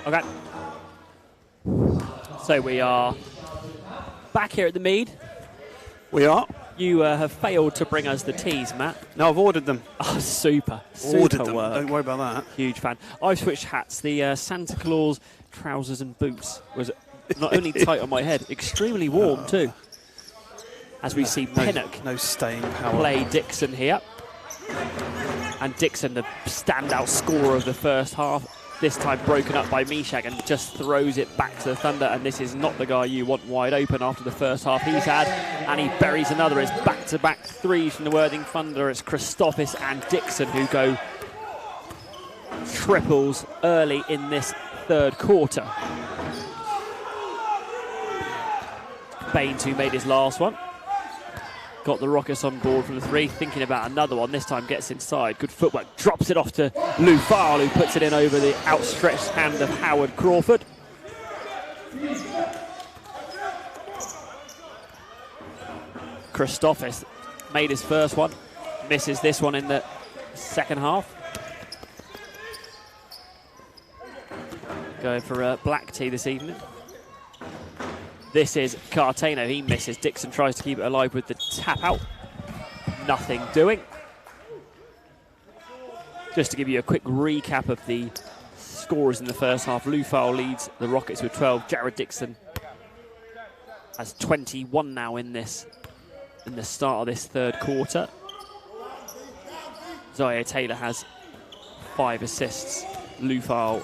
Okay. So we are back here at the Mead. We are. You have failed to bring us the teas, Matt. No, I've ordered them. Oh, super. Ordered Super them. work. Don't worry about that. Huge fan. I've switched hats. The Santa Claus trousers and boots was not only tight on my head, extremely warm too. As we see Pinnock no staying power. play Dixon here. And Dixon, the standout scorer of the first half, this time broken up by Mishak and just throws it back to the Thunder. And this is not the guy you want wide open after the first half he's had. And he buries another. It's back-to-back threes from the Worthing Thunder. It's Christophes and Dixon who go triples early in this third quarter. Baines, who made his last one, got the Rockets on board from the three, thinking about another one. This time gets inside. Good footwork. Drops it off to Lou Farl, who puts it in over the outstretched hand of Howard Crawford. Christophes made his first one. Misses this one in the second half. Going for a black tea this evening. This is Cartano. He misses. Dixon tries to keep it alive with the tap out. Nothing doing. Just to give you a quick recap of the scores in the first half. Lou Farl leads the Rockets with 12. Jared Dixon has 21 now in the start of this third quarter. Zaire Taylor has 5 assists. Lou Farl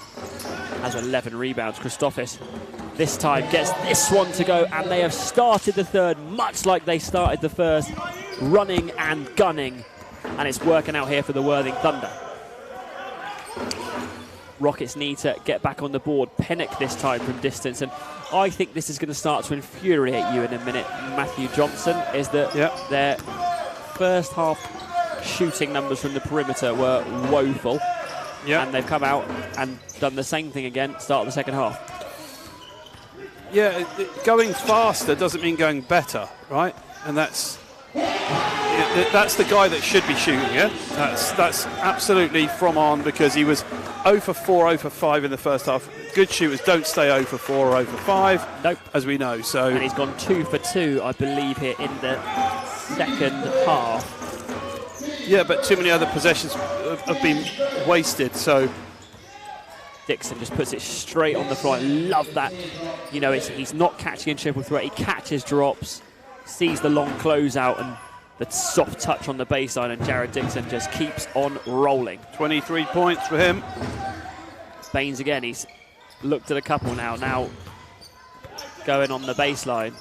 has 11 rebounds. Christophes this time gets this one to go, and they have started the third much like they started the first, running and gunning, and it's working out here for the Worthing Thunder. Rockets need to get back on the board. Pinnock this time from distance, and I think this is going to start to infuriate you in a minute, Matthew Johnson, is that their first half shooting numbers from the perimeter were woeful, and they've come out and done the same thing again, start of the second half. Yeah, going faster doesn't mean going better, right? And that's the guy that should be shooting, yeah? That's absolutely from on, because he was 0 for 4, 0 for 5 in the first half. Good shooters don't stay 0 for 4 or 0 for 5, nope, as we know. So, and he's gone 2 for 2, I believe, here in the second half. Yeah, but too many other possessions have been wasted, so... Dixon just puts it straight on the floor. I love that. You know, he's not catching in triple threat. He catches drops, sees the long closeout and the soft touch on the baseline, and Jared Dixon just keeps on rolling. 23 points for him. Baines again. He's looked at a couple now going on the baseline.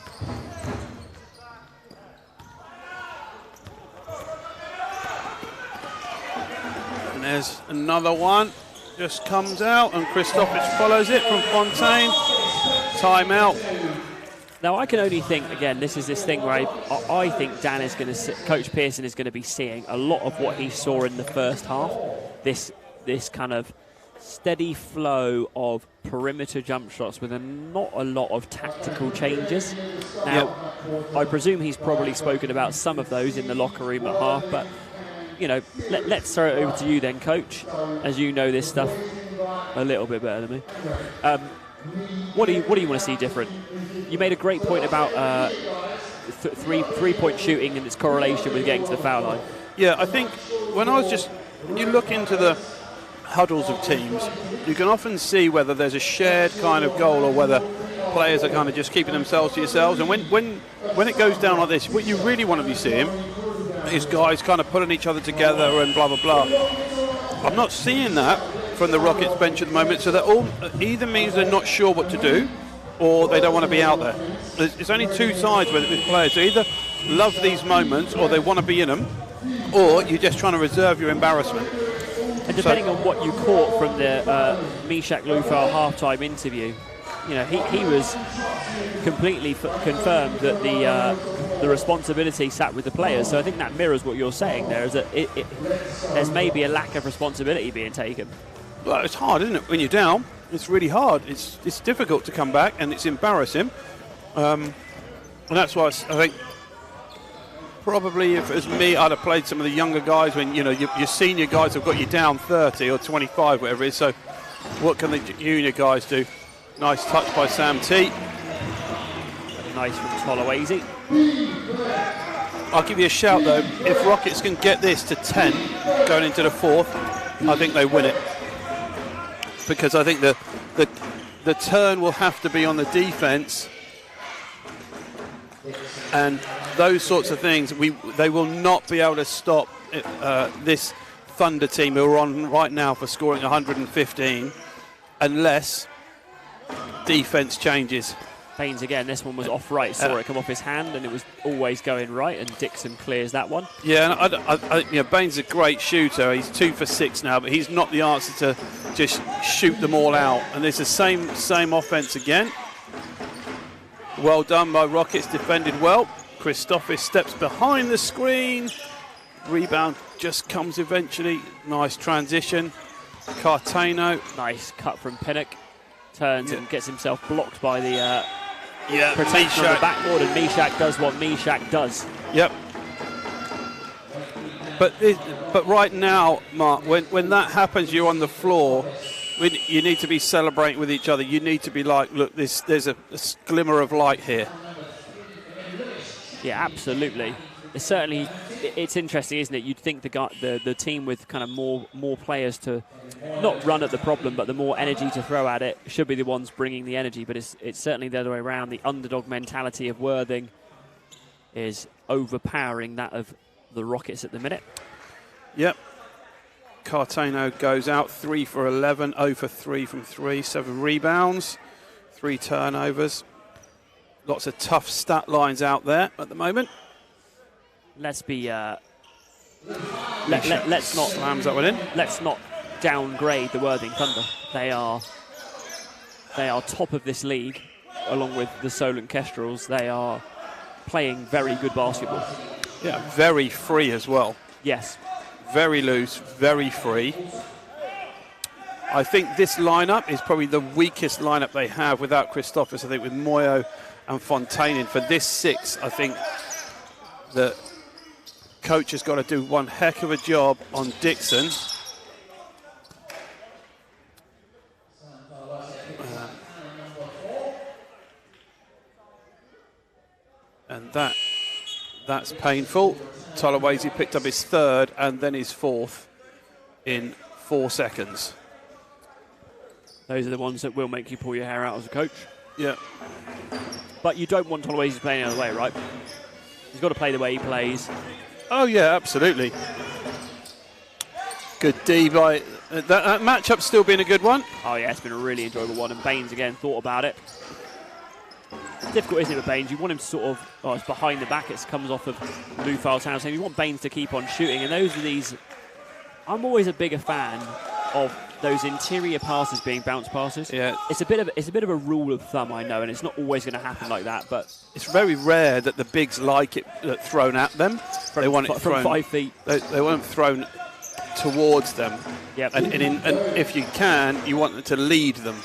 And there's another one. Just comes out, and Christophes follows it from Fontaine. Timeout. Now I can only think, again, this is this thing where I think Coach Pearson is going to be seeing a lot of what he saw in the first half. This kind of steady flow of perimeter jump shots with not a lot of tactical changes. Now, I presume he's probably spoken about some of those in the locker room at half, but you know, let's throw it over to you then, Coach, as you know this stuff a little bit better than me. What do you want to see different? You made a great point about three-point shooting and its correlation with getting to the foul line. Yeah, I think when you look into the huddles of teams, you can often see whether there's a shared kind of goal or whether players are kind of just keeping themselves to yourselves. And when it goes down like this, what you really want to be seeing is guys kind of pulling each other together and blah, blah, blah. I'm not seeing that from the Rockets bench at the moment, so that all either means they're not sure what to do or they don't want to be out there. It's only two sides with players. They either love these moments or they want to be in them, or you're just trying to reserve your embarrassment. And depending on what you caught from the Mishak Lou Farl halftime interview, you know, he was completely confirmed that the responsibility sat with the players. So I think that mirrors what you're saying there, is that there's maybe a lack of responsibility being taken. Well, it's hard, isn't it? When you're down, it's really hard. It's difficult to come back, and it's embarrassing. And that's why I think probably if it was me, I'd have played some of the younger guys when, you know, your senior guys have got you down 30 or 25, whatever it is. So What can the junior guys do? Nice touch by Sam T. Nice from Tolawase. I'll give you a shout though. If Rockets can get this to 10 going into the fourth, I think they win it. Because I think the turn will have to be on the defense, and those sorts of things. They will not be able to stop this Thunder team who are on right now for scoring 115 unless defense changes. Baines again, this one was off right, saw it come off his hand, and it was always going right, and Dixon clears that one. Yeah, and Baines is a great shooter. He's 2 for 6 now, but he's not the answer to just shoot them all out. And there's the same offense again. Well done by Rockets, defended well. Christophe steps behind the screen. Rebound just comes eventually. Nice transition. Cartano. Nice cut from Pinnock. Turns and gets himself blocked by the protection Meshack on the backboard, and Meshack does what Meshack does. Yep. But right now, Mark, when that happens, you're on the floor. You need to be celebrating with each other. You need to be like, look, there's a glimmer of light here. Yeah, absolutely. It's interesting, isn't it? You'd think the team with kind of more players to not run at the problem, but the more energy to throw at it should be the ones bringing the energy. But it's certainly the other way around. The underdog mentality of Worthing is overpowering that of the Rockets at the minute. Yep. Cartano goes out 3 for 11, 0 for 3 from 3, 7 rebounds, 3 turnovers. Lots of tough stat lines out there at the moment. Let's be. Let's not slams that one in. Let's not downgrade the Worthing Thunder. They are top of this league, along with the Solent Kestrels. They are playing very good basketball. Yeah, very free as well. Yes. Very loose, very free. I think this lineup is probably the weakest lineup they have without Christopherson. I think with Moyo and Fontaine in for this 6, I think the coach has got to do one heck of a job on Dixon. And that's painful. Tolawase picked up his 3rd and then his 4th in 4 seconds. Those are the ones that will make you pull your hair out as a coach. Yeah. But you don't want Tolawase playing the other way, right? He's got to play the way he plays. Oh, yeah, absolutely. Good D by... that matchup's still been a good one. Oh, yeah, it's been a really enjoyable one. And Baines, again, thought about it. It's difficult, isn't it, with Baines? You want him to sort of... Oh, it's behind the back. It comes off of Lufal's house. And you want Baines to keep on shooting. And those are these... I'm always a bigger fan of those interior passes being bounce passes. Yeah. It's a bit of a rule of thumb, I know, and it's not always going to happen like that, but... It's very rare that the bigs like it thrown at them. They want it thrown... From 5 feet. They want it thrown towards them. Yep. And if you can, you want them to lead them.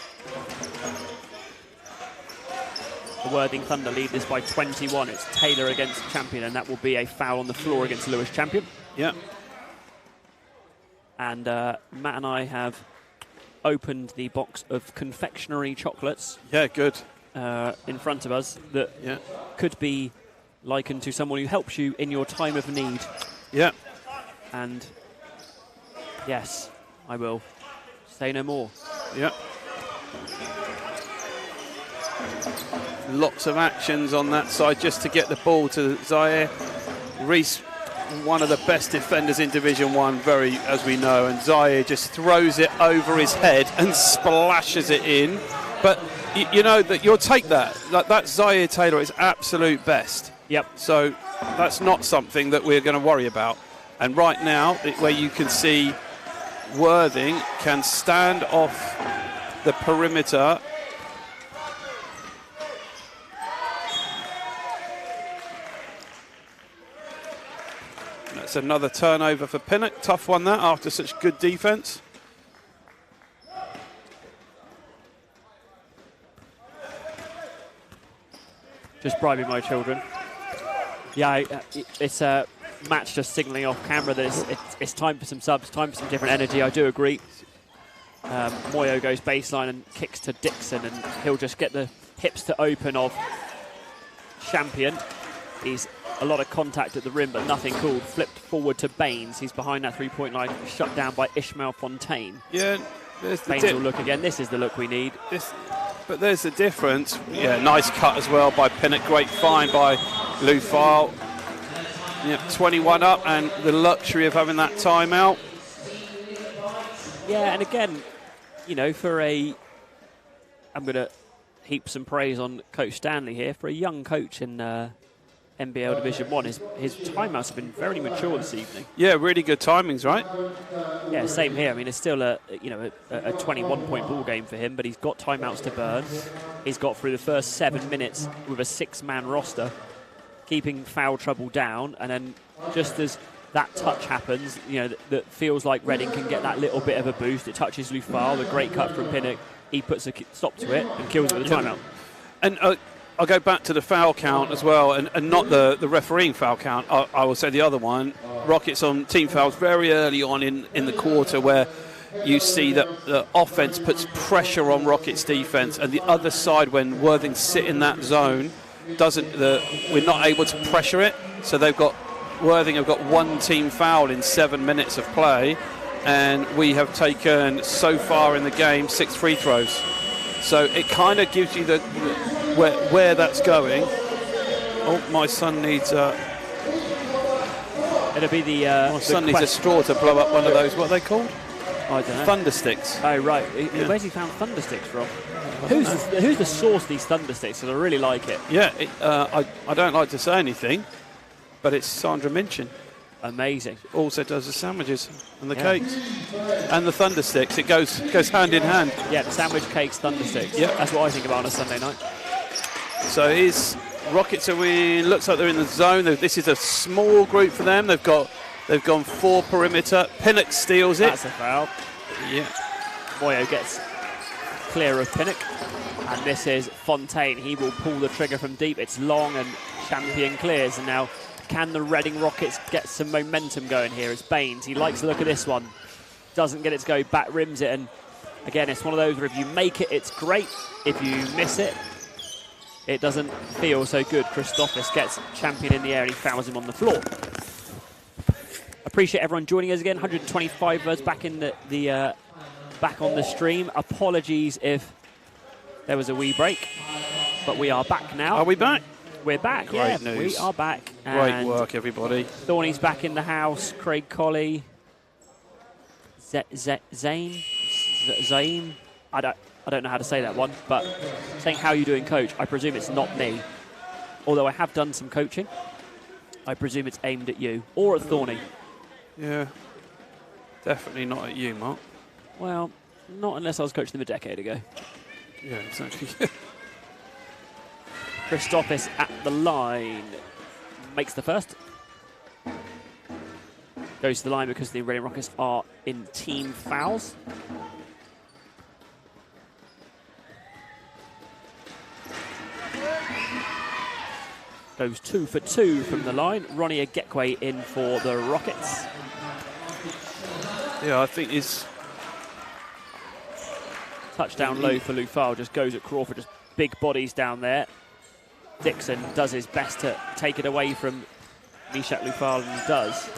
The Worthing Thunder lead this by 21. It's Taylor against Champion, and that will be a foul on the floor against Lewis Champion. Yeah. And Matt and I have opened the box of confectionery chocolates. Yeah, good. In front of us that could be likened to someone who helps you in your time of need. Yeah. And yes, I will say no more. Yeah. Lots of actions on that side just to get the ball to Zaire. Reese, one of the best defenders in Division 1, very, as we know, and Zaire just throws it over his head and splashes it in. But you know that you'll take that. That's Zaire Taylor at his absolute best. Yep. So that's not something that we're going to worry about. And right now, where you can see Worthing can stand off the perimeter. That's another turnover for Pinnock. Tough one that after such good defense. Just bribing my children. Yeah, it's a match just signalling off camera that it's time for some subs, time for some different energy. I do agree. Moyo goes baseline and kicks to Dixon, and he'll just get the hips to open of Champion. He's a lot of contact at the rim, but nothing called. Flipped forward to Baines. He's behind that three-point line, shut down by Ishmael Fontaine. Yeah, Baines will look again. This is the look we need. But there's the difference. Yeah, nice cut as well by Pinnock. Great find by Lou File. Yeah, 21 up and the luxury of having that timeout. Yeah, and again, you know, I'm going to heap some praise on Coach Stanley here. For a young coach in NBL Division 1, his timeouts have been very mature this evening. Yeah, really good timings, right? Yeah, same here. I mean, it's still a 21-point ball game for him, but he's got timeouts to burn. He's got through the first 7 minutes with a 6-man roster, keeping foul trouble down, and then just as that touch happens, you know, that feels like Reading can get that little bit of a boost. It touches Lufal, the great cut from Pinnock. He puts a stop to it and kills it with a timeout. And I'll go back to the foul count as well, and not the refereeing foul count. I will say the other one. Rockets on team fouls very early on in the quarter, where you see that the offense puts pressure on Rockets defense, and the other side, when Worthing sit in that zone, we're not able to pressure it. So Worthing have got one team foul in 7 minutes of play, and we have taken so far in the game 6 free throws. So it kind of gives you where that's going. Oh, my son needs it'll be my son needs a straw to blow up one of those. What are they called? I don't know. Thunder sticks. Oh, right. Yeah. Where's he found thunder sticks from? Who's the source of these thunder sticks? Because I really like it. Yeah, I don't like to say anything, but it's Sandra Minchin. Amazing. Also does the sandwiches and the cakes and the thunder sticks. It goes hand in hand. Yeah, the sandwich, cakes, thunder sticks. Yeah, that's what I think about on a Sunday night. So Rockets are in. Looks like they're in the zone. This is a small group for them. They've gone 4 perimeter. Pinnock steals it. That's a foul. Yeah. Moyo gets clear of Pinnock, and this is Fontaine. He will pull the trigger from deep. It's long, and Champion clears. And now, can the Reading Rockets get some momentum going here? It's Baines. He likes the look of this one. Doesn't get it to go, back rims it, and again, it's one of those where if you make it, it's great. If you miss it, it doesn't feel so good. Christophes gets Champion in the air and he fouls him on the floor. Appreciate everyone joining us again. 125 of us back in the back on the stream. Apologies if there was a wee break, but we are back now. Are we back? We're back. Great news. We are back. Great work, everybody. Thorny's back in the house. Craig Colley, Zaim. I don't know how to say that one, but saying how you doing, coach? I presume it's not me. Although I have done some coaching, I presume it's aimed at you or at Thorny. Yeah, definitely not at you, Mark. Well, not unless I was coaching them a decade ago. Yeah, exactly. Christophes at the line, makes the first. Goes to the line because the Reading Rockets are in team fouls. Goes 2 for 2 from the line. Ronnie Agekwe in for the Rockets. Yeah, I think his touchdown low for Lufal, just goes at Crawford, just big bodies down there. Dixon does his best to take it away from Mishak Lufal, and he does.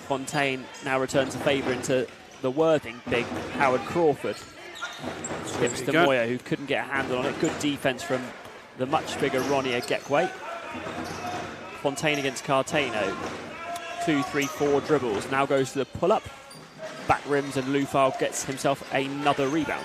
Fontaine now returns a favour into the Worthing big Howard Crawford. Skips to Moya, who couldn't get a handle on it. Good defence from the much bigger Ronnie Agekwe. Fontaine against Cartano. 2, 3, 4 dribbles. Now goes to the pull-up. Back rims, and Lufal gets himself another rebound.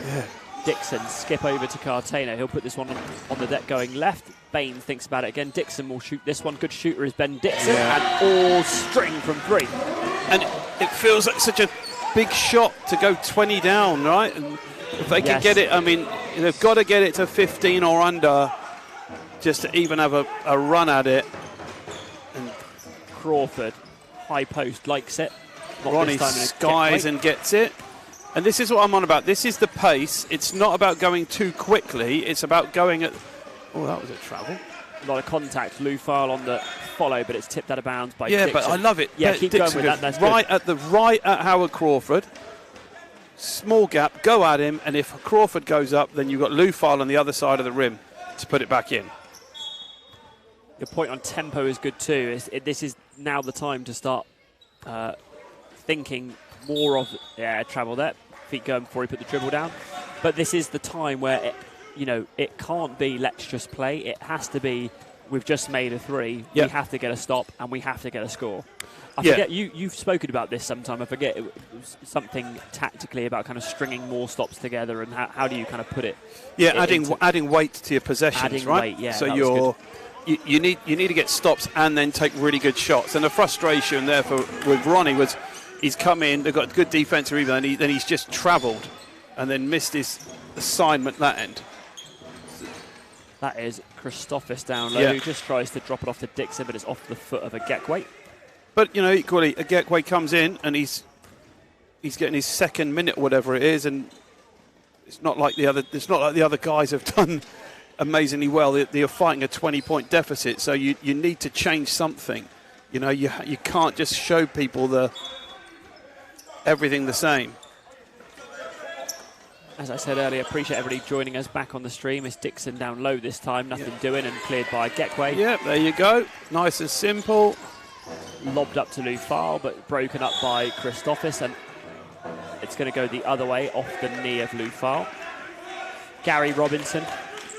Yeah. Dixon skip over to Cartano. He'll put this one on the deck going left. Bain thinks about it again. Dixon will shoot this one. Good shooter is Ben Dixon. And all string from 3. And it feels like such a big shot to go 20 down, right? And if they can get it, I mean, they've got to get it to 15 or under just to even have a run at it. And Crawford, high post, likes it. Ronnie skies and gets it. And this is what I'm on about. This is the pace. It's not about going too quickly. It's about going at... Oh, that was a travel. A lot of contact. Lufal on the follow, but it's tipped out of bounds by Yeah, Dixon. but I love it. Yeah, Bet keep Dixon going with that. goes That's right at Howard Crawford. Small gap, go at him, and if Crawford goes up, then you've got Lou File on the other side of the rim to put it back in. Your point on tempo is good too. This is now the time to start thinking more of travel there, feet going before he put the dribble down. But this is the time where it can't be let's just play. It has to be we've just made a three. Yep. We have to get a stop and we have to get a score. I forget you've spoken about this sometime. I forget it was something tactically about kind of stringing more stops together and how do you kind of put it? Yeah, adding weight to your possessions, adding right? Weight, yeah. So you need to get stops and then take really good shots. And the frustration there with Ronnie was he's come in, they've got good defensive rebound, and then he's just travelled and then missed his assignment that end. That is Christophes down low, who just tries to drop it off to Dixon, but it's off the foot of a Gekwe. But, equally, a Gekwe comes in and he's getting his second minute or whatever it is, and it's not like the other guys have done amazingly well. They're fighting a 20-point deficit, so you need to change something. You can't just show people everything the same. As I said earlier, appreciate everybody joining us back on the stream. It's Dixon down low this time, nothing doing, and cleared by Gekwe. Yeah, there you go. Nice and simple. Lobbed up to Lou File, but broken up by Christophes, and it's going to go the other way off the knee of Lou File. Gary Robinson,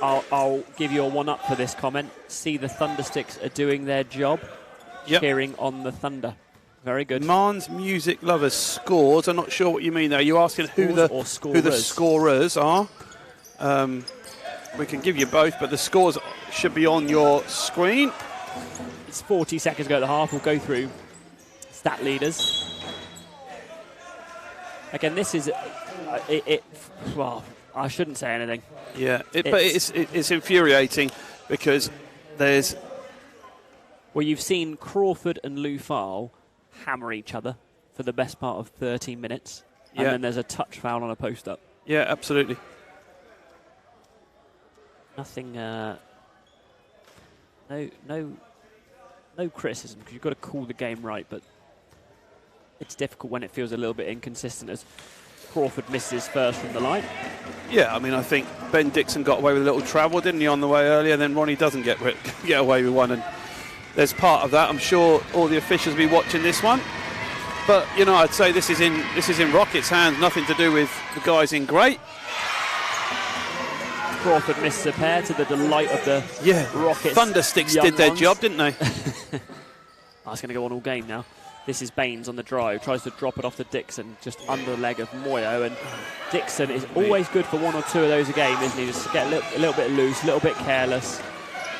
I'll give you a one-up for this comment. See, the Thundersticks are doing their job. Yep. Cheering on the Thunder. Very good. Mans Music Lovers scores. I'm not sure what you mean there. Are you asking who the scorers are? We can give you both, but the scores should be on your screen. It's 40 seconds to go at the half. We'll go through stat leaders. Again, this is well, I shouldn't say anything. Yeah, but it's infuriating because there's. Well, you've seen Crawford and Lou File hammer each other for the best part of 13 minutes, and then there's a touch foul on a post-up. Yeah, absolutely. Nothing. No criticism, because you've got to call the game right, but it's difficult when it feels a little bit inconsistent as Crawford misses first from the line. Yeah, I mean, I think Ben Dixon got away with a little travel, didn't he, on the way earlier? Then Ronnie doesn't get away with one, and there's part of that. I'm sure all the officials will be watching this one. But, I'd say this is in Rocket's hands, nothing to do with the guys in Great. Crawford misses a pair to the delight of the Rockets. Thundersticks did their job, didn't they? That's going to go on all game now. This is Baines on the drive, tries to drop it off to Dixon, just under the leg of Moyo, and Dixon is always good for one or two of those a game, isn't he? Just get a little bit loose, a little bit careless.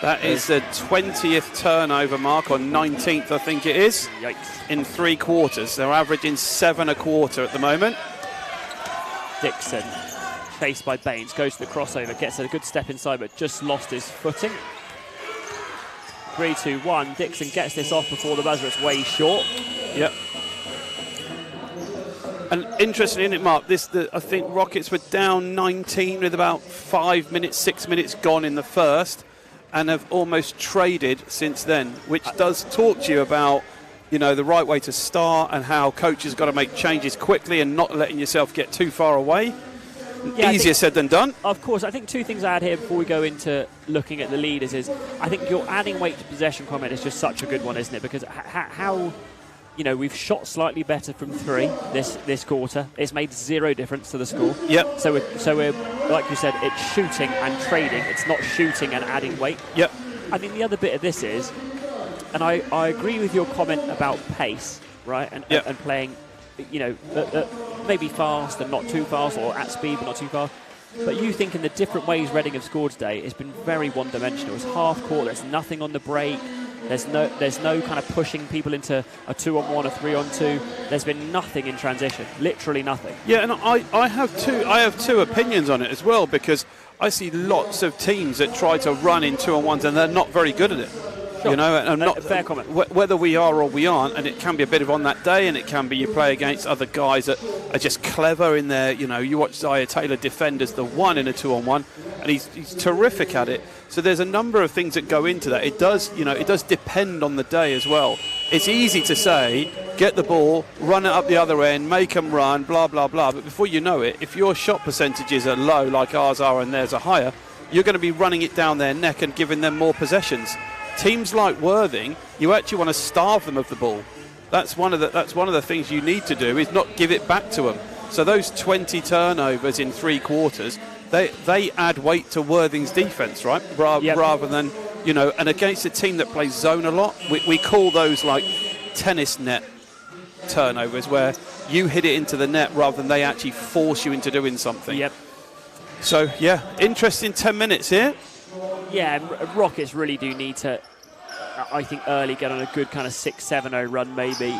That is the 20th turnover mark, on 19th, I think it is. Yikes. In 3 quarters. They're averaging 7 a quarter at the moment. Dixon, chased by Baines, goes to the crossover, gets a good step inside, but just lost his footing. 3-2-1. Dixon gets this off before the buzzer. It's way short. Yep. And interesting, isn't it, Mark? I think Rockets were down 19 with about 6 minutes gone in the first, and have almost traded since then, which does talk to you about, the right way to start and how coaches got to make changes quickly and not letting yourself get too far away. Yeah, easier said than done. Of course. I think 2 things I add here before we go into looking at the leaders is I think your adding weight to possession comment is just such a good one, isn't it? Because how we've shot slightly better from 3 this quarter. It's made 0 difference to the score. Yep. So we're like you said, it's shooting and trading. It's not shooting and adding weight. Yep. I think the other bit of this is, and I agree with your comment about pace, right? And playing, maybe fast and not too fast, or at speed but not too fast. But you think in the different ways Reading have scored today, it's been very one-dimensional. It's half court. There's nothing on the break. There's no kind of pushing people into a 2-on-1, a 3-on-2. There's been nothing in transition, literally nothing. Yeah, and I have two opinions on it as well, because I see lots of teams that try to run in 2-on-1s and they're not very good at it. Sure. And not fair comment. Whether we are or we aren't, and it can be a bit of on that day, and it can be you play against other guys that are just clever in their. You watch Zaire Taylor defend as the 1 in a 2-on-1, and he's terrific at it. So there's a number of things that go into that. It does, it does depend on the day as well. It's easy to say, get the ball, run it up the other end, make them run, blah, blah, blah. But before you know it, if your shot percentages are low, like ours are, and theirs are higher, you're going to be running it down their neck and giving them more possessions. Teams like Worthing, you actually want to starve them of the ball. That's one of the things you need to do, is not give it back to them. So those 20 turnovers in 3 quarters, they add weight to Worthing's defence, right? Rather than, and against a team that plays zone a lot, we call those like tennis net turnovers, where you hit it into the net rather than they actually force you into doing something. Yep. So, yeah, interesting 10 minutes here. Yeah, and Rockets really do need to, I think, early get on a good kind of 6-7-0 run maybe.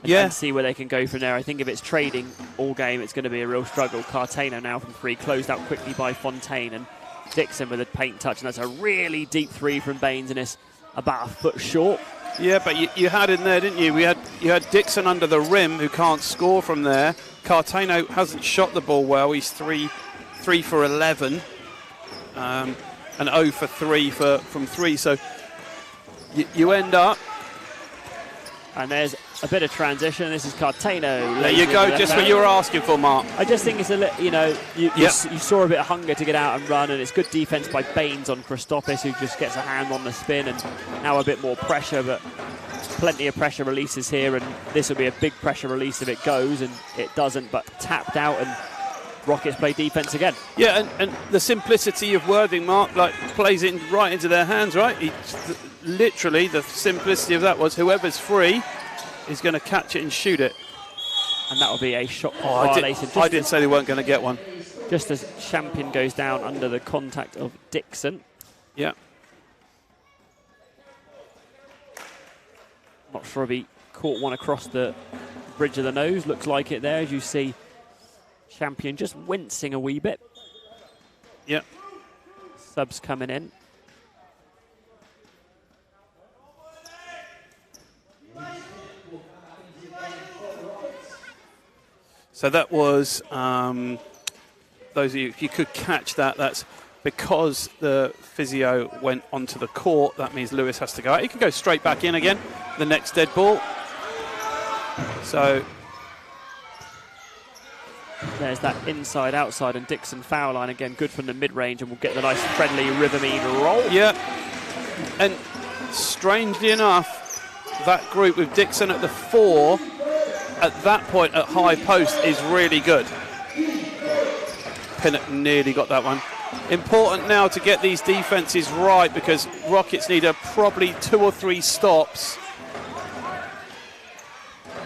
And see where they can go from there. I think if it's trading all game, it's going to be a real struggle. Cartano now from 3, closed out quickly by Fontaine, and Dixon with a paint touch, and that's a really deep 3 from Baines, and it's about a foot short. Yeah, but you had in there, didn't you? You had Dixon under the rim, who can't score from there. Cartano hasn't shot the ball well. He's 3 for 11, and 0 for 3 from 3. So you end up. And there's a bit of transition. This is Cartano. There you go, just what you were asking for, Mark. I just think it's a little, you saw a bit of hunger to get out and run, and it's good defense by Baines on Christopoulos, who just gets a hand on the spin, and now a bit more pressure, but plenty of pressure releases here, and this will be a big pressure release if it goes, and it doesn't, but tapped out, and Rockets play defense again. Yeah, and the simplicity of Worthing, Mark, like plays it right into their hands, right? Literally, the simplicity of that was whoever's free is going to catch it and shoot it. And that will be a shot violation. I didn't say they weren't going to get one. Just as Champion goes down under the contact of Dixon. Yeah. Not sure if he caught one across the bridge of the nose. Looks like it there, as you see Champion just wincing a wee bit. Yeah. Subs coming in. So that was, those of you, if you could catch that, that's because the physio went onto the court. That means Lewis has to go out. He can go straight back in again, the next dead ball. So there's that inside, outside, and Dixon foul line again. Good from the mid-range, and we'll get the nice friendly Rivermead roll. Yeah, and strangely enough, that group with Dixon at the 4, at that point at high post, is really good. Pinnock nearly got that one. Important now to get these defenses right, because Rockets need probably 2 or 3 stops.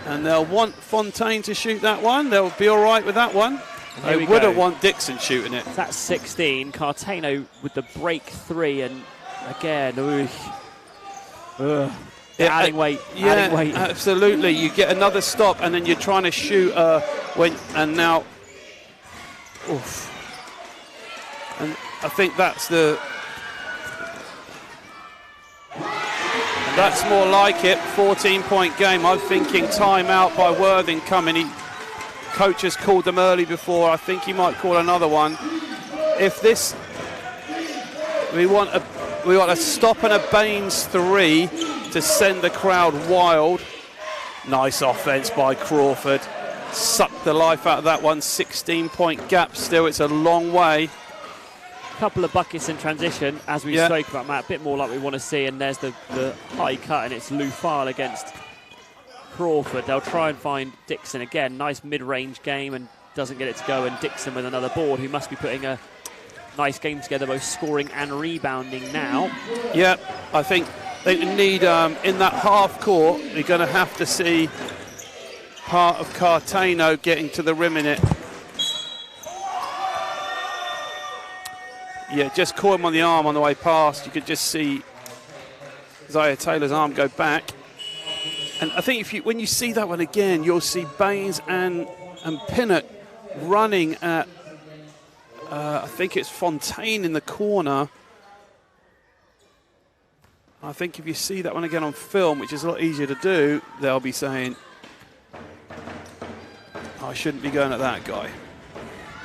And they'll want Fontaine to shoot that one. They'll be all right with that one. They wouldn't want Dixon shooting it. That's 16. Cartano with the break 3, and again, adding weight. Adding weight. Absolutely. You get another stop, and then you're trying to shoot and now. Oof. And I think that's that's more like it. 14-point game. I'm thinking timeout by Worthing coming. Coach has called them early before. I think he might call another one. If this, we want a stop and a Baines 3 to send the crowd wild. Nice offense by Crawford. Sucked the life out of that one. 16-point gap still. It's a long way. Couple of buckets in transition, as we spoke about, Matt. A bit more like we want to see, and there's the high cut, and it's Lufal against Crawford. They'll try and find Dixon again. Nice mid-range game, and doesn't get it to go, and Dixon with another board, who must be putting a nice game together, both scoring and rebounding now. Yeah, I think they need, in that half court, you're going to have to see part of Cartano getting to the rim in it. Yeah, just caught him on the arm on the way past. You could just see Zaire Taylor's arm go back. And I think when you see that one again, you'll see Baines and Pinnock running at, I think it's Fontaine in the corner. I think if you see that one again on film, which is a lot easier to do, they'll be saying, I shouldn't be going at that guy.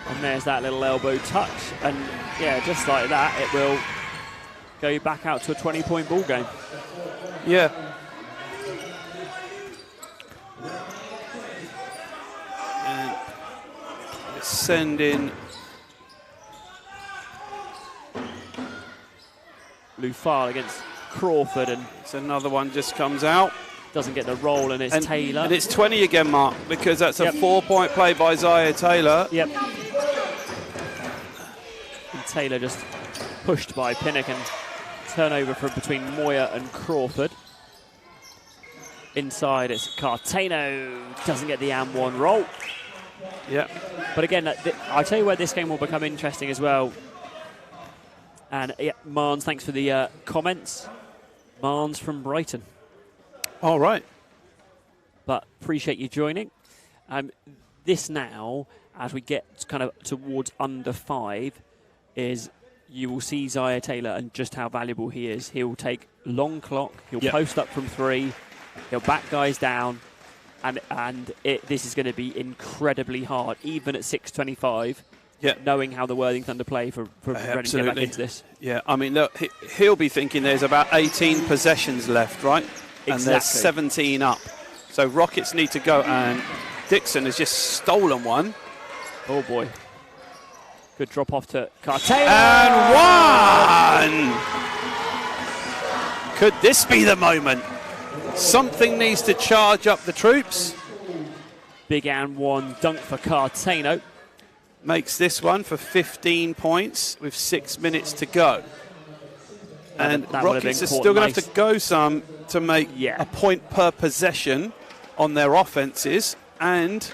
And there's that little elbow touch. And, yeah, just like that, it will go back out to a 20-point ball game. Yeah. And send in Lufal against Crawford, and it's another one just comes out. Doesn't get the roll, and it's Taylor. And it's 20 again, Mark, because that's a 4-point play by Zaire Taylor. Yep. And Taylor just pushed by Pinnock, and turnover from between Moya and Crawford. Inside, it's Cartano. Doesn't get the and one roll. Yeah. But again, I'll tell you where this game will become interesting as well. And yeah, Marnes, thanks for the comments. Marnes from Brighton. All right. But appreciate you joining. This now, as we get kind of towards under 5, is you will see Zaire Taylor and just how valuable he is. He'll take long clock. He'll post up from 3. He'll back guys down. And this is going to be incredibly hard, even at 6:25. Yeah, knowing how the Worthing Thunder play for Reading to get back into this. Yeah, I mean, look, he'll be thinking there's about 18 possessions left, right? Exactly. And there's 17 up. So Rockets need to go, and Dixon has just stolen one. Oh, boy. Good drop off to Cartano. And one! Could this be the moment? Something needs to charge up the troops. Big and one dunk for Cartano. Makes this one for 15 points with 6 minutes to go. And Rockets are still going to have to go some to make a point per possession on their offenses and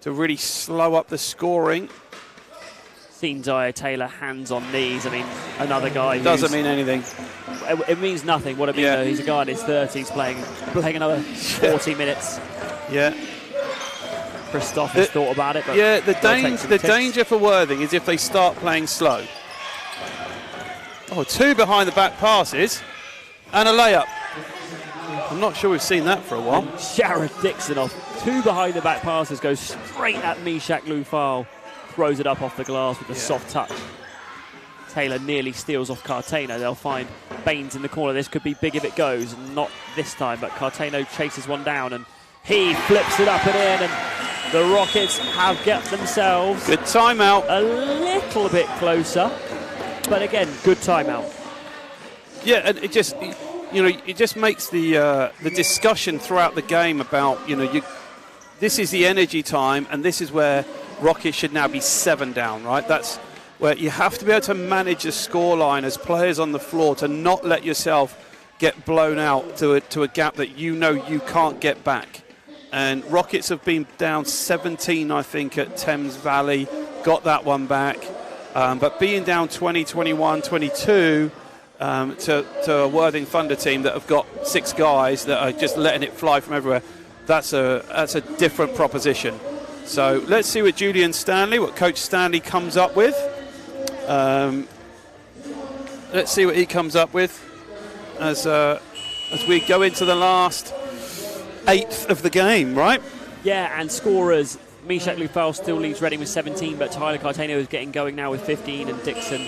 to really slow up the scoring. Seen Zaire Taylor hands on knees. I mean, another guy who doesn't mean anything. It means nothing. What it means, though, he's a guy in his 30s playing another 40 minutes. Yeah. Christoph has thought about it. But the danger for Worthing is if they start playing slow. Oh, 2 behind the back passes and a layup. I'm not sure we've seen that for a while. Jared Dixon off 2 behind the back passes goes straight at Meshach Lufal, throws it up off the glass with a soft touch. Taylor nearly steals off Cartano. They'll find Baines in the corner. This could be big if it goes. Not this time, but Cartano chases one down and he flips it up and in, and the Rockets have got themselves good timeout. A little bit closer, but again, good timeout. Yeah, and it just, it just makes the discussion throughout the game about, this is the energy time, and this is where Rockets should now be 7 down, right? That's where you have to be able to manage the scoreline as players on the floor to not let yourself get blown out to a gap that you can't get back. And Rockets have been down 17, I think, at Thames Valley, got that one back. But being down 20, 21, 22 to a Worthing Thunder team that have got 6 guys that are just letting it fly from everywhere, that's a different proposition. So let's see what Coach Stanley comes up with. Let's see what he comes up with as we go into the last 8th of the game, right? Yeah, and scorers, Meshach Lufal still leads Reading with 17, but Tyler Cartano is getting going now with 15, and Dixon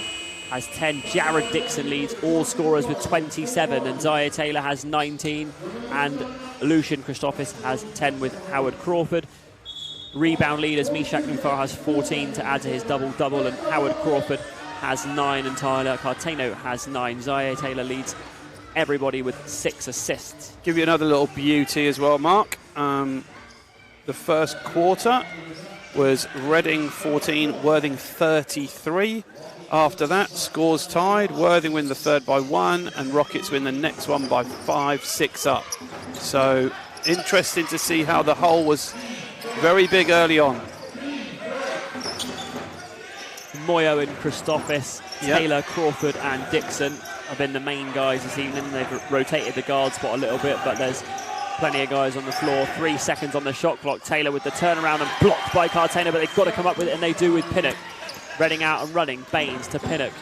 has 10. Jared Dixon leads all scorers with 27, and Zaire Taylor has 19, and Lucian Christophis has 10 with Howard Crawford. Rebound leaders, Meshach Lufal has 14 to add to his double-double, and Howard Crawford has 9, and Tyler Cartano has 9. Zaire Taylor leads everybody with 6 assists. Give you another little beauty as well, Mark. The first quarter was Reading 14, Worthing 33. After that, scores tied. Worthing win the third by 1, and Rockets win the next one by 5, 6 up. So interesting to see how the hole was very big early on. Moyo and Christophis, Taylor, Crawford and Dixon have been the main guys this evening. They've rotated the guard spot a little bit, but there's plenty of guys on the floor. 3 seconds on the shot clock. Taylor with the turnaround and blocked by Cartano, but they've got to come up with it, and they do with Pinnock. Reading out and running. Baines to Pinnock.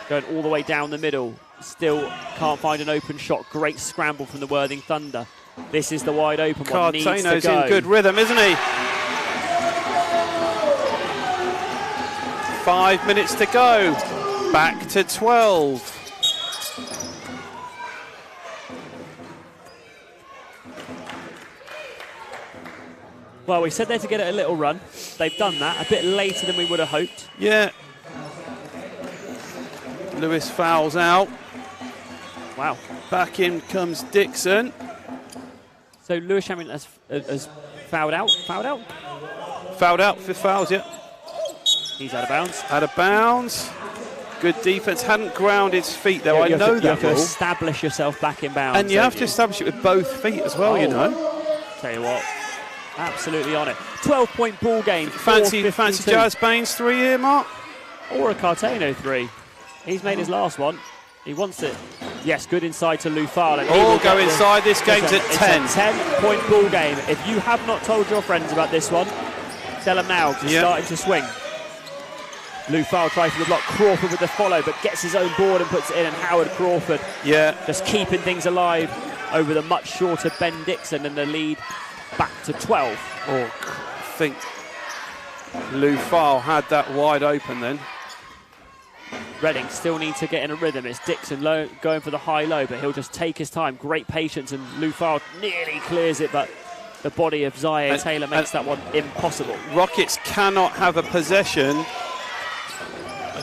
Going all the way down the middle. Still can't find an open shot. Great scramble from the Worthing Thunder. This is the wide open one. Cartano's in good rhythm, isn't he? 5 minutes to go. Back to 12. Well, we said there to get it a little run. They've done that a bit later than we would have hoped. Yeah. Lewis fouls out. Wow. Back in comes Dixon. So Lewis Hamilton has fouled out. Fouled out? Fouled out, 5th fouls, yeah. He's out of bounds. Out of bounds. Good defense. Hadn't ground his feet, though. You I know you that have to rule. establish yourself back in bounds. And you have to establish it with both feet as well, you know. Tell you what, absolutely on it. 12-point ball game. Fancy Jazz Baines 3 here, Mark? Or a Cartano 3. He's made his last one. He wants it. Yes, good inside to Lufal. All go inside. This game's at 10. It's a 10-point ball game. If you have not told your friends about this one, tell them now, because it's starting to swing. Lufal tries for the block. Crawford with the follow, but gets his own board and puts it in. And Howard Crawford just keeping things alive over the much shorter Ben Dixon, and the lead back to 12. Oh, I think Lufal had that wide open then. Reading still need to get in a rhythm. It's Dixon low, going for the high-low, but he'll just take his time. Great patience, and Lufal nearly clears it, but the body of Zaire Taylor makes that one impossible. Rockets cannot have a possession.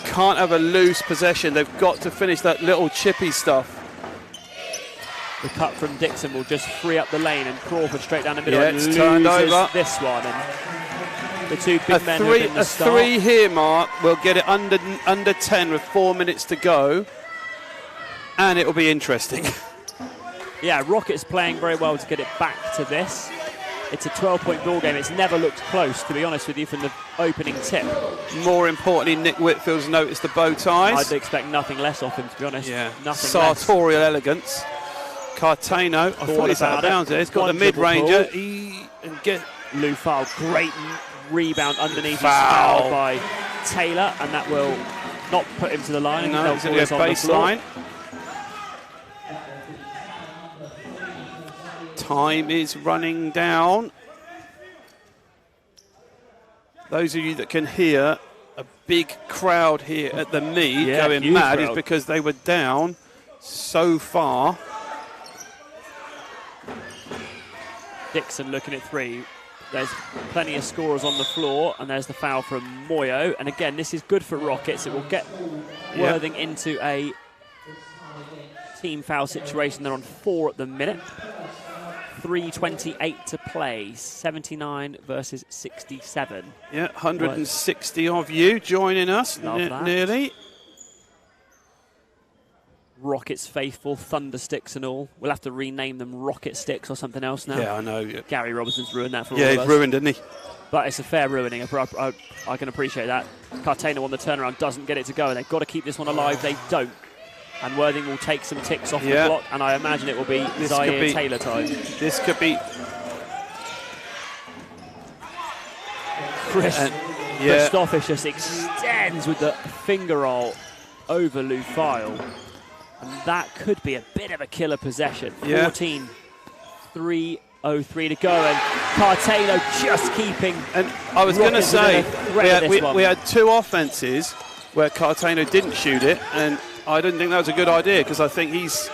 Can't have a loose possession. They've got to finish that little chippy stuff. The cut from Dixon will just free up the lane, and Crawford straight down the middle and it's turned over. This one. And the two big men who have been the start. 3 here, Mark. We'll get it under 10 with 4 minutes to go, and it'll be interesting. Yeah, Rockets playing very well to get it back to this. It's a 12-point ball game. It's never looked close, to be honest with you, from the opening tip. More importantly, Nick Whitfield's noticed the bow ties. I'd expect nothing less off him, to be honest. Yeah, nothing sartorial elegance. Cartano, I thought he's out of bounds there. He's got the mid-ranger. Lufal, great rebound underneath. He's fouled by Taylor, and that will not put him to the line. No, it's going to be a baseline. Time is running down. Those of you that can hear a big crowd here at the Mead going mad is because they were down so far. Dixon looking at 3. There's plenty of scorers on the floor, and there's the foul from Moyo. And again, this is good for Rockets. It will get Worthing into a team foul situation. They're on 4 at the minute. 3:28 to play. 79 versus 67. Yeah, 160 of you joining us nearly. Rockets faithful, Thunder Sticks and all. We'll have to rename them Rocket Sticks or something else now. Yeah, I know. Gary Robertson's ruined that for all of us. Yeah, he's ruined, didn't he? But it's a fair ruining. I can appreciate that. Cartano on the turnaround doesn't get it to go, and they've got to keep this one alive. They don't. And Worthing will take some ticks off the block, and I imagine it will be Zaire Taylor time. This could be... Christopher just extends with the finger roll over Lufal. And that could be a bit of a killer possession. 14, 3:03 to go, and Cartano just keeping. And I was going to say, we had 2 offences where Cartano didn't shoot it, and I didn't think that was a good idea, because I think he's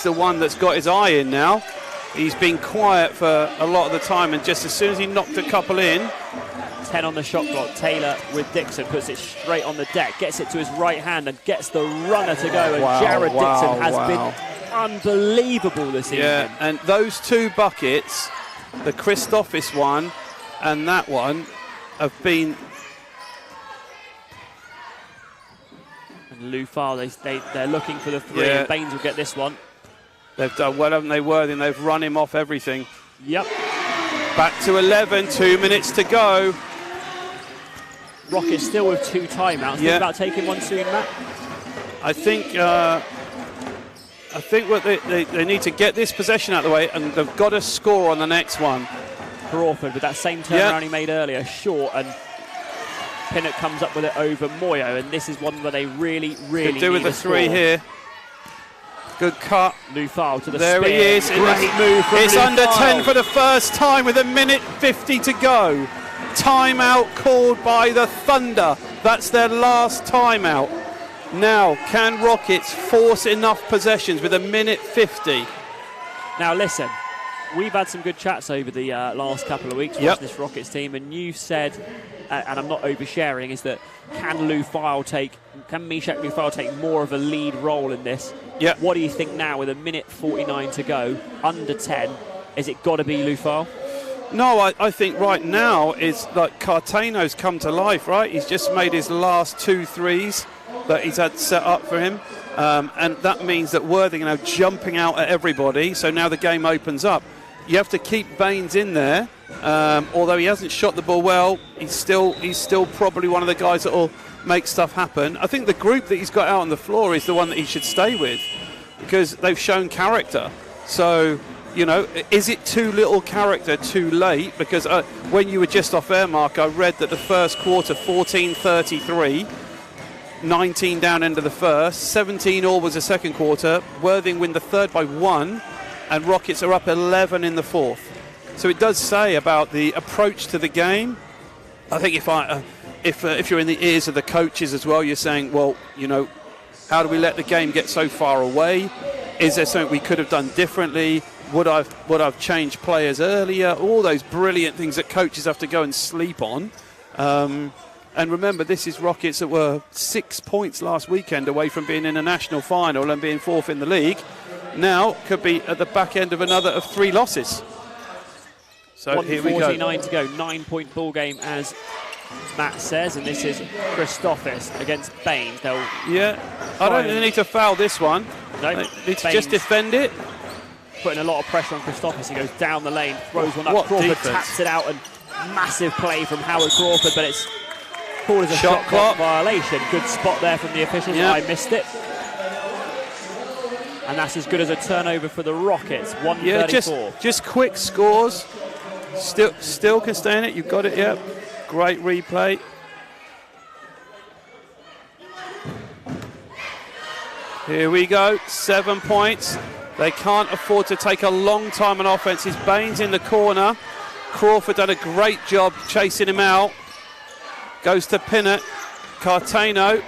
the one that's got his eye in now. He's been quiet for a lot of the time, and just as soon as he knocked a couple in. 10 on the shot clock. Taylor with Dixon puts it straight on the deck, gets it to his right hand, and gets the runner to go. And Jared Dixon has been unbelievable this evening. Yeah, and those 2 buckets, the Christofis one and that one, have been. And Lufal, they're looking for the 3, and Baines will get this one. They've done well, haven't they, Worthing? They've run him off everything. Yep. Back to 11, 2 minutes to go. Rockets still with 2 timeouts. Think about taking one soon, Matt? I think what they need to get this possession out of the way, and they've got to score on the next one. Crawford with that same turnaround he made earlier, short, and Pinnock comes up with it over Moyo, and this is one where they really could do with the 3 here. Good cut. Lufal to the there spear. He is. Great move from It's Lufal. Under 10 for the first time with 1:50 to go. timeout called by the Thunder. That's their last timeout. Now, can Rockets force enough possessions with 1:50? Now, listen, we've had some good chats over the last couple of weeks watching this Rockets team, and you said, and I'm not oversharing, is that can Meshach Lufal take more of a lead role in this? Yeah. What do you think now with 1:49 to go, under 10? Is it got to be Lufal? No, I think right now it's like Cartano's come to life, right? He's just made his last 2 threes that he's had set up for him. And that means that Worthing are now jumping out at everybody. So now the game opens up. You have to keep Baines in there. Although he hasn't shot the ball well, he's still probably one of the guys that will make stuff happen. I think the group that he's got out on the floor is the one that he should stay with, because they've shown character. So, you know, is it too little character too late? Because when you were just off air, Mark, I read that the first quarter, 14-33, 19 down end of the first, 17 all was the second quarter. Worthing win the third by 1, and Rockets are up 11 in the fourth. So it does say about the approach to the game. I think if you're in the ears of the coaches as well, you're saying, well, you know, how do we let the game get so far away? Is there something we could have done differently? Would I've changed players earlier? All those brilliant things that coaches have to go and sleep on. And remember, this is Rockets that were 6 points last weekend away from being in a national final and being 4th in the league. Now could be at the back end of another of 3 losses. So here we go. 1:49 to go, 9-point ball game, as Matt says, and this is Christophes against Baines. I don't think they need to foul this one. No, they need to just defend it. Putting a lot of pressure on Christophes. He goes down the lane, throws one up. What Crawford defense. taps it out, and massive play from Howard Crawford, but it's called as a shot clock violation. Good spot there from the officials. Yep. I missed it. And that's as good as a turnover for the Rockets. 134. Yeah, just quick scores. Still can stay in it. You've got it, yep. Great replay. Here we go. 7 points. They can't afford to take a long time on offense. It's Baines in the corner. Crawford done a great job chasing him out. Goes to Pinnett. Cartano.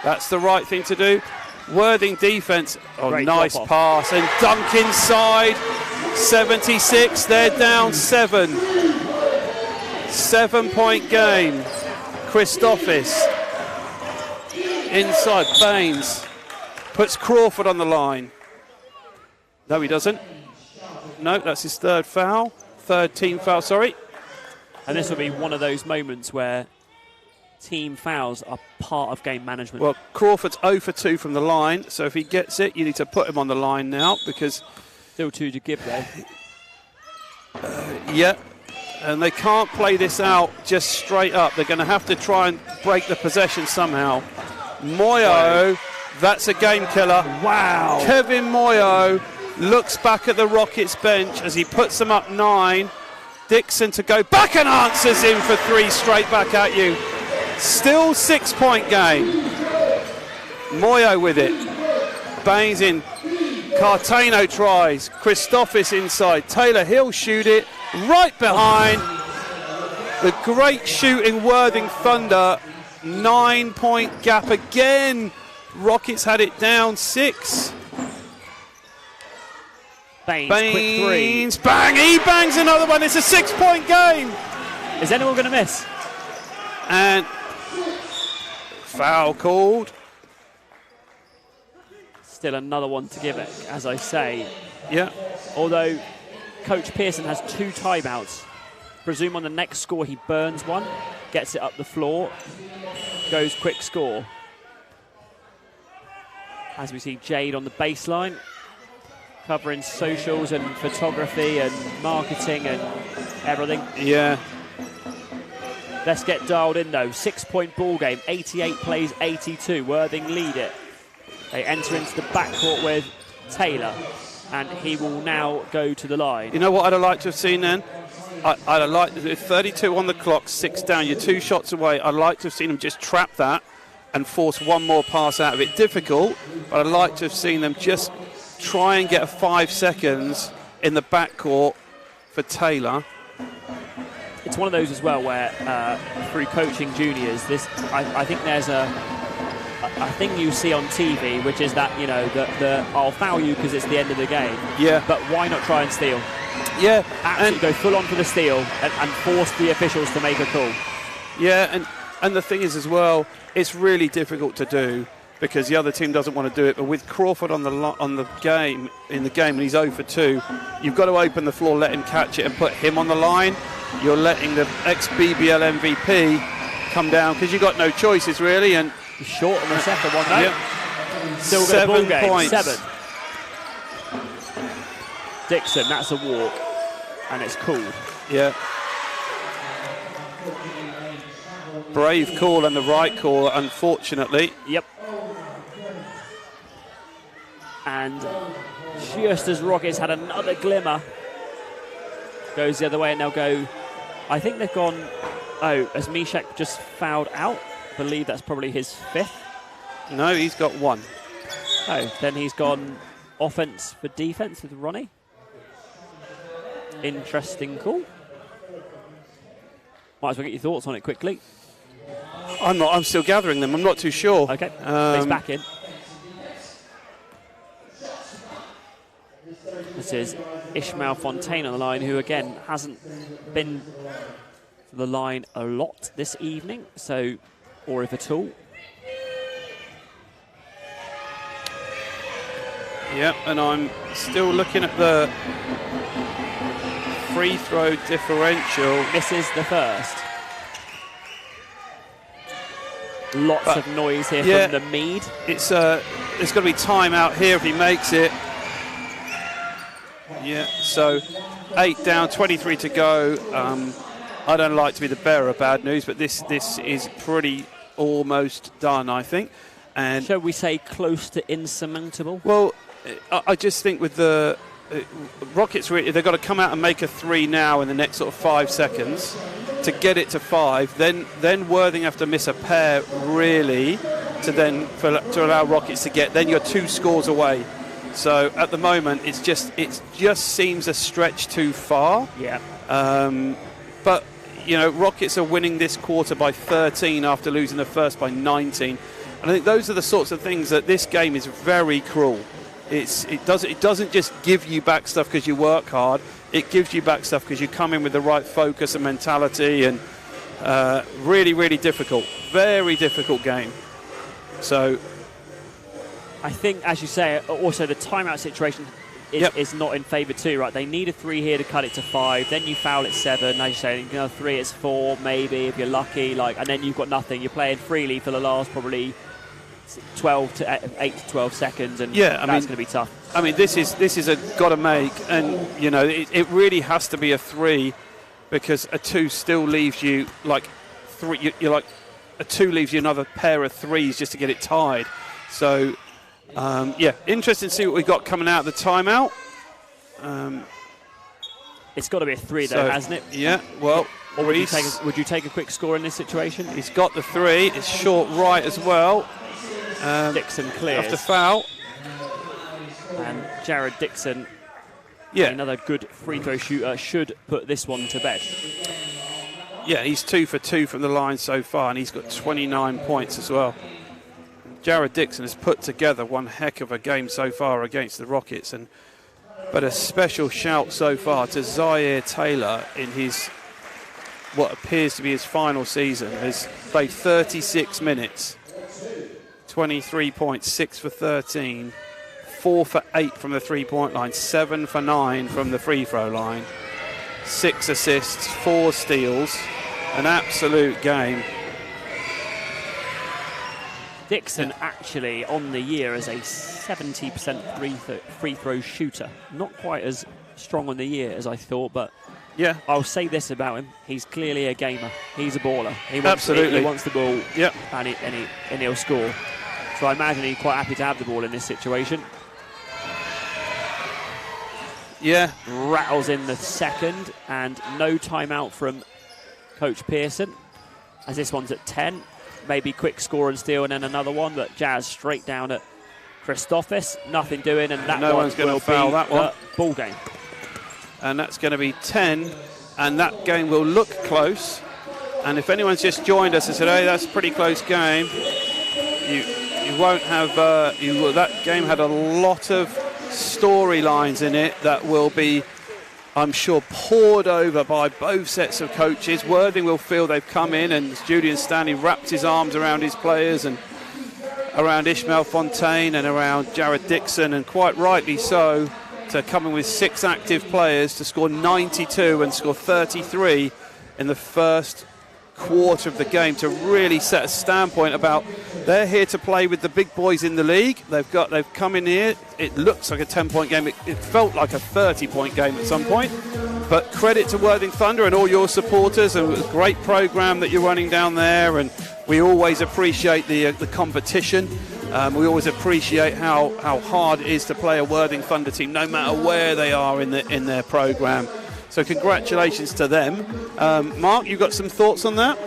That's the right thing to do. Worthing defense. Oh, great nice pass. And dunk inside. 76. They're down 7. 7-point game. Christophes. Inside. Baines. Puts Crawford on the line. No, he doesn't. No, that's his third foul. Third team foul, sorry. And this will be one of those moments where team fouls are part of game management. Well, Crawford's 0 for 2 from the line, so if he gets it, you need to put him on the line now, because... Still 2 to give there. Yeah, and they can't play this out just straight up. They're going to have to try and break the possession somehow. Moyo, that's a game killer. Wow. Kevin Moyo looks back at the Rockets bench as he puts them up 9. Dixon to go back and answers him for 3 straight back at you. Still 6-point game. Moyo with it. Baines in. Cartano tries. Christophes inside. Taylor Hill shoot it. Right behind. The great shooting Worthing Thunder. 9-point gap again. Rockets had it down 6. Baines, quick 3. Bang! He bangs another one. It's a 6-point game. Is anyone going to miss? And foul called. Still another one to give it, as I say. Yeah. Although Coach Pearson has 2 timeouts. Presume on the next score he burns one, gets it up the floor, goes quick score. As we see Jade on the baseline, covering socials and photography and marketing and everything. Yeah. Let's get dialed in though. 6-point ball game, 88 plays 82. Worthing lead it. They enter into the backcourt with Taylor, and he will now go to the line. You know what I'd have liked to have seen then? I'd have liked, 32 on the clock, 6 down, you're 2 shots away. I'd like to have seen them just trap that and force one more pass out of it. Difficult, but I'd like to have seen them just try and get a 5 seconds in the backcourt for Taylor. it's one of those as well where through coaching juniors, I think there's a thing you see on TV, which is that, you know, the I'll foul you because it's the end of the game. Yeah. But why not try and steal? Yeah. Absolutely go full on for the steal and force the officials to make a call. Yeah, and the thing is as well, it's really difficult to do because the other team doesn't want to do it. But with Crawford in the game, and he's 0 for 2, you've got to open the floor, let him catch it, and put him on the line. You're letting the ex-BBL MVP come down because you've got no choices really. And he's short on the second one, though. Yeah. Still got a ball game. Points. 7. Dixon, that's a walk, and it's called. Yeah. Brave call and the right call, unfortunately. Yep. And just as Rockets had another glimmer, goes the other way, and they'll go. I think they've gone. Oh, has Mishak just fouled out? I believe that's probably his 5th. No, he's got 1. Oh, then he's gone offense for defense with Ronnie. Interesting call. Might as well get your thoughts on it quickly. I'm still gathering them. I'm not too sure. Okay, he's back in. This is Ishmael Fontaine on the line, who again hasn't been to the line a lot this evening, so, or if at all. Yeah, and I'm still looking at the free throw differential. Misses the first. Lots of noise here from the Mead. It's there's got to be time out here if he makes it. Yeah, so 8 down, 23 to go. I don't like to be the bearer of bad news, but this is pretty almost done, I think. And shall we say close to insurmountable? Well, I just think with the Rockets, they've got to come out and make a 3 now in the next sort of 5 seconds to get it to 5. Then Worthing have to miss a pair really to allow Rockets to get. Then you're 2 scores away. So at the moment, it just seems a stretch too far. Yeah. But you know, Rockets are winning this quarter by 13 after losing the first by 19. And I think those are the sorts of things that this game is very cruel. It doesn't just give you back stuff because you work hard. It gives you back stuff because you come in with the right focus and mentality, and really, really difficult. Very difficult game. So I think, as you say, also the timeout situation is not in favour too, right? They need a 3 here to cut it to 5. Then you foul at 7. As you say, 3 it's 4 maybe if you're lucky. And then you've got nothing. You're playing freely for the last probably 8 to 12 seconds, and that's going to be tough. I mean, this is a got to make, and you know it really has to be a 3 because a 2 still leaves you like 3. You're like a 2 leaves you another pair of 3s just to get it tied. So. Interesting to see what we've got coming out of the timeout. It's got to be a 3 though, hasn't it? Yeah, well, or would you take a quick score in this situation? He's got the 3. It's short right as well. Dixon clears. After foul. And Jared Dixon, another good free throw shooter, should put this one to bed. Yeah, he's 2 for 2 from the line so far, and he's got 29 points as well. Jared Dixon has put together one heck of a game so far against the Rockets, but a special shout so far to Zaire Taylor in his what appears to be his final season. Has played 36 minutes, 23 points, 6 for 13, 4 for 8 from the 3-point line, 7 for 9 from the free throw line, 6 assists, 4 steals, an absolute game. Dixon actually on the year as a 70% free throw shooter. Not quite as strong on the year as I thought, but I'll say this about him. He's clearly a gamer. He's a baller. He wants the ball, and he'll score. So I imagine he's quite happy to have the ball in this situation. Yeah. Rattles in the second, and no timeout from Coach Pearson, as this one's at 10. Maybe quick score and steal, and then another one, but Jazz straight down at Christofis. Nothing doing, and that no one's going to foul that one. Ball game. And that's going to be 10. and that game will look close. And if anyone's just joined us and said, "Hey, that's a pretty close game," you won't have. That game had a lot of storylines in it that will be, I'm sure, poured over by both sets of coaches. Worthing will feel they've come in, and Julian Stanley wrapped his arms around his players and around Ishmael Fontaine and around Jared Dixon, and quite rightly so, to come in with 6 active players to score 92 and score 33 in the first quarter of the game, to really set a standpoint about they're here to play with the big boys in the league. They've come in here. It looks like a 10-point game. It felt like a 30-point game at some point. But credit to Worthing Thunder and all your supporters, and a great program that you're running down there. And we always appreciate the competition. We always appreciate how hard it is to play a Worthing Thunder team, no matter where they are in their program. So congratulations to them. Mark, you got some thoughts on that?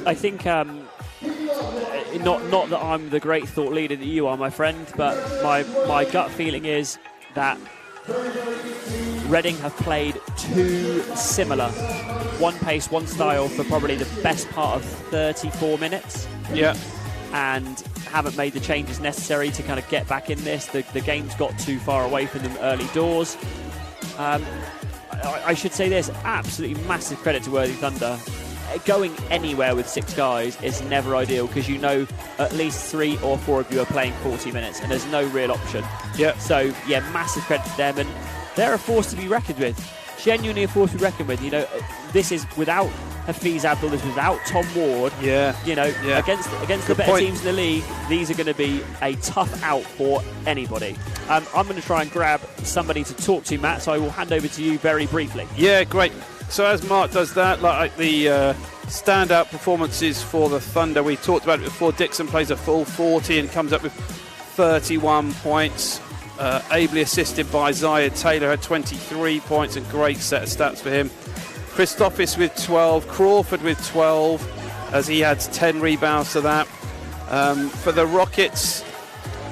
I think not that I'm the great thought leader that you are, my friend, but my gut feeling is that Reading have played too similar, one pace, one style, for probably the best part of 34 minutes. Yeah. And haven't made the changes necessary to kind of get back in this. The game's got too far away from them early doors. I should say this, absolutely massive credit to Worthing Thunder. Going anywhere with 6 guys is never ideal, because you know at least 3 or 4 of you are playing 40 minutes and there's no real option. Yeah. So, yeah, massive credit to them, and they're a force to be reckoned with. Genuinely a force to be reckoned with. You know, this is without Hafiz Abdul, this is without Tom Ward. Yeah. You know, yeah. against the better teams in the league, these are going to be a tough out for anybody. I'm going to try and grab somebody to talk to, Matt, so I will hand over to you very briefly. Yeah, great. So as Mark does that, like the standout performances for the Thunder, we talked about it before. Dixon plays a full 40 and comes up with 31 points. Ably assisted by Zayed Taylor, had 23 points, and great set of stats for him. Christophes with 12, Crawford with 12, as he had 10 rebounds to that. For the Rockets,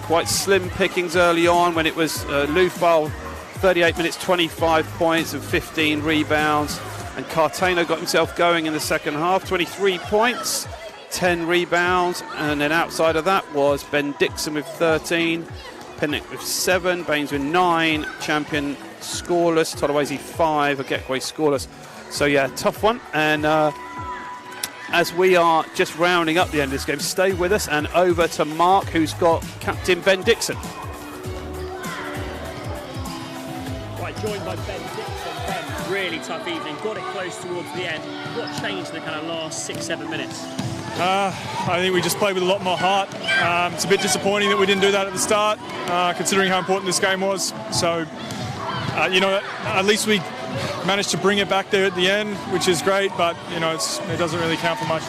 quite slim pickings early on when it was Lufal, 38 minutes, 25 points and 15 rebounds. And Cartano got himself going in the second half, 23 points, 10 rebounds. And then outside of that was Ben Dixon with 13, Pennick with 7, Baines with 9, Champion scoreless, Todawese 5, Agekwe scoreless. So yeah, tough one. And as we are just rounding up the end of this game, stay with us and over to Mark, who's got Captain Ben Dixon. Right, joined by Ben Dixon. Ben, really tough evening. Got it close towards the end. What changed in the kind of last 6-7 minutes? I think we just played with a lot more heart. It's a bit disappointing that we didn't do that at the start, considering how important this game was. So, you know, at least we managed to bring it back there at the end, which is great, but, you know, it doesn't really count for much.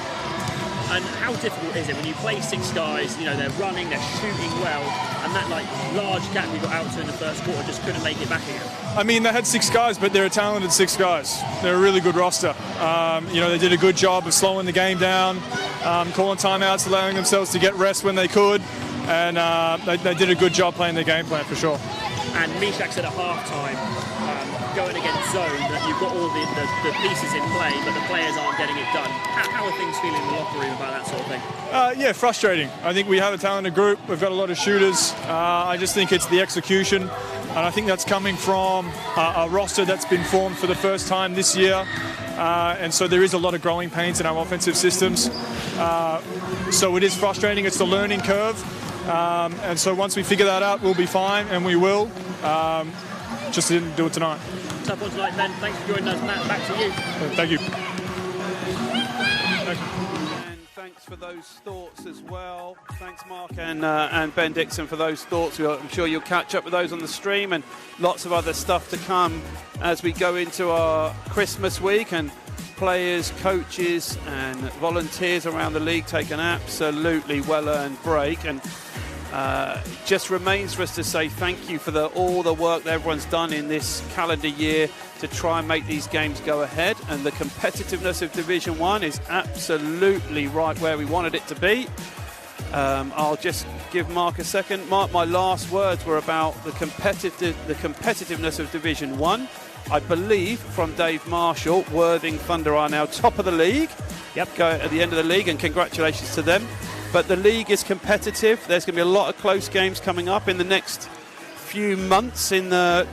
And how difficult is it when you play 6 guys, you know, they're running, they're shooting well, and that, like, large gap you got out to in the first quarter just couldn't make it back again? I mean, they had 6 guys, but they're a talented 6 guys. They're a really good roster. You know, they did a good job of slowing the game down, calling timeouts, allowing themselves to get rest when they could, and they did a good job playing their game plan for sure. And Mishak said at halftime, going against zone, that you've got all the pieces in play, but the players aren't getting it done. How are things feeling in the locker room about that sort of thing? Yeah, frustrating. I think we have a talented group. We've got a lot of shooters. I just think it's the execution, and I think that's coming from a roster that's been formed for the first time this year. And so there is a lot of growing pains in our offensive systems. So it is frustrating. It's the learning curve. And so once we figure that out, we'll be fine, and we will. Just didn't do it tonight. Tough one tonight, Ben. Thanks for joining us, Matt. Back to you. Thank you. And thanks for those thoughts as well. Thanks, Mark and Ben Dixon, for those thoughts. I'm sure you'll catch up with those on the stream, and lots of other stuff to come as we go into our Christmas week, and players, coaches and volunteers around the league take an absolutely well-earned break. And just remains for us to say thank you for all the work that everyone's done in this calendar year to try and make these games go ahead. And the competitiveness of Division 1 is absolutely right where we wanted it to be. I'll just give Mark a second. Mark, my last words were about the competitiveness of Division 1. I believe from Dave Marshall, Worthing Thunder are now top of the league. Yep. Go at the end of the league, and congratulations to them. But the league is competitive. There's going to be a lot of close games coming up in the next few months in the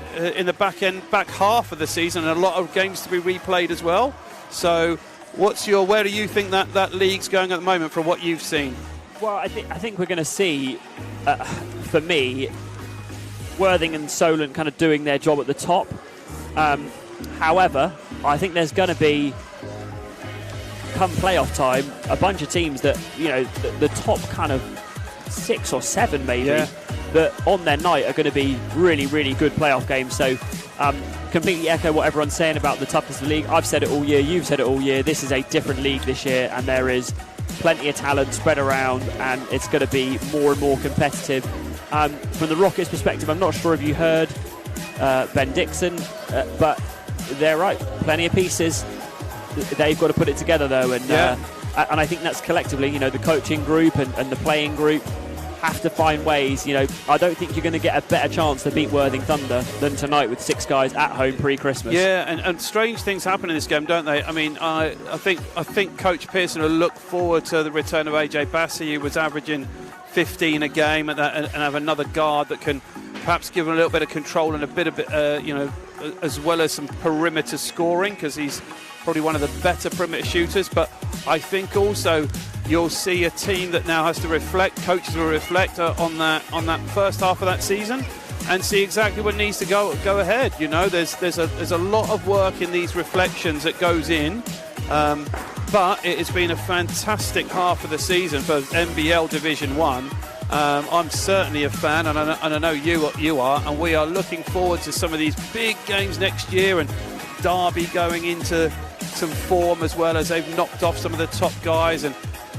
back half of the season, and a lot of games to be replayed as well. So, where do you think that league's going at the moment from what you've seen? Well, I think we're going to see, for me, Worthing and Solent kind of doing their job at the top. However, I think there's going to be, come playoff time, a bunch of teams that, the top kind of 6 or 7 maybe, that on their night are going to be really, really good playoff games. So completely echo what everyone's saying about the toughness of the league. I've said it all year, you've said it all year. This is a different league this year, and there is plenty of talent spread around, and it's going to be more and more competitive. From the Rockets' perspective, I'm not sure if you heard Ben Dixon, but they're right. Plenty of pieces. They've got to put it together, though, and I think that's collectively, the coaching group and the playing group have to find ways. I don't think you're going to get a better chance to beat Worthing Thunder than tonight with 6 guys at home pre-Christmas. Yeah, and strange things happen in this game, don't they? I mean, I think Coach Pearson will look forward to the return of AJ Bassey, who was averaging 15 a game, and have another guard that can perhaps give him a little bit of control and a bit of as well as some perimeter scoring, because he's probably one of the better perimeter shooters. But I think also you'll see a team that now has to reflect, coaches will reflect on that first half of that season and see exactly what needs to go ahead. There's a lot of work in these reflections that goes in, but it has been a fantastic half of the season for NBL Division 1. I'm certainly a fan, and I know you are, and we are looking forward to some of these big games next year, and Derby going into some form as well, as they've knocked off some of the top guys and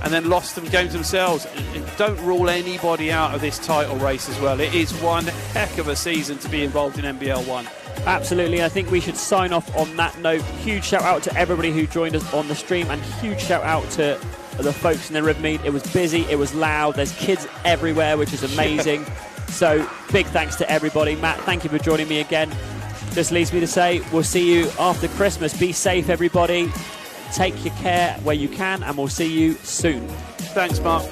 then lost some games themselves. Don't rule anybody out of this title race as well. It is one heck of a season to be involved in NBL 1. Absolutely. I think we should sign off on that note. Huge shout out to everybody who joined us on the stream, and huge shout out to the folks in the Rivermead. It was busy, it was loud, there's kids everywhere, which is amazing. So big thanks to everybody. Matt, thank you for joining me again. Just leaves me to say we'll see you after Christmas. Be safe, everybody. Take your care where you can, and we'll see you soon. Thanks, Mark.